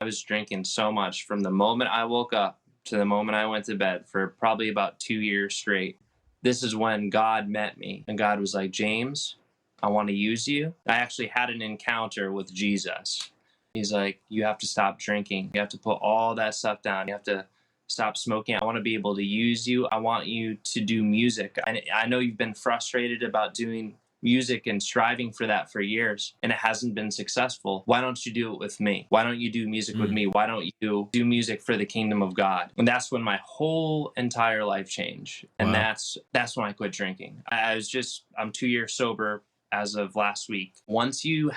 I was drinking so much from the moment I woke up to the moment I went to bed for probably about 2 years straight. This is when God met me, and God was like, James, I want to use you. I actually had an encounter with Jesus. He's like, you have to stop drinking. You have to put all that stuff down. You have to stop smoking. I want to be able to use you. I want you to do music. I know you've been frustrated about doing music and striving for that for years, and it hasn't been successful. Why don't you do it with me? Why don't you do music with me? Why don't you do music for the kingdom of God? And that's when my whole entire life changed. And Wow. that's when I quit drinking. I'm 2 years sober as of last week. Once you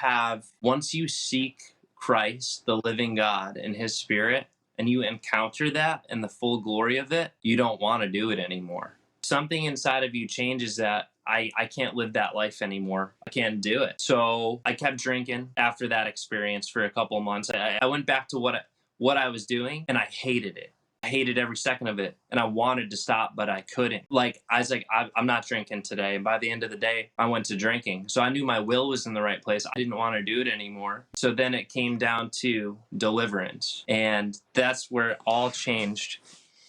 seek Christ, the living God, and his spirit, and you encounter that and the full glory of it, you don't want to do it anymore. Something inside of you changes that I can't live that life anymore. I can't do it. So I kept drinking after that experience for a couple of months. I went back to what I was doing, and I hated it. I hated every second of it, and I wanted to stop, but I couldn't. Like, I was like, I'm not drinking today. And by the end of the day, I went to drinking. So I knew my will was in the right place. I didn't want to do it anymore. So then it came down to deliverance. And that's where it all changed,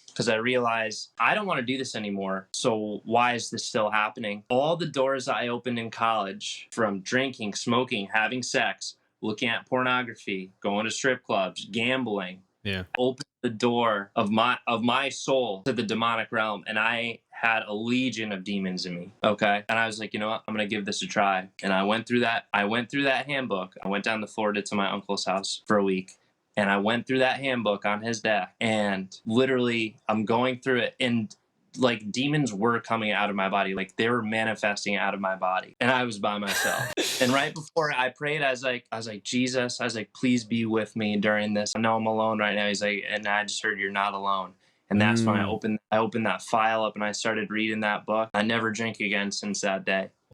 because I realized I don't want to do this anymore. So why is this still happening? All the doors I opened in college, from drinking, smoking, having sex, looking at pornography, going to strip clubs, gambling, Yeah. opened the door of my soul to the demonic realm, and I had a legion of demons in me. Okay. And I was like, you know what? I'm gonna give this a try. And I went through that handbook. I went down to Florida to my uncle's house for a week. And I went through that handbook on his deck, and literally I'm going through it, and like demons were coming out of my body. Like they were manifesting out of my body, and I was by myself. And right before I prayed, I was like, Jesus, I was like, please be with me during this. I know I'm alone right now. He's like, and I just heard you're not alone. And that's when I opened that file up and I started reading that book. I never drank again since that day.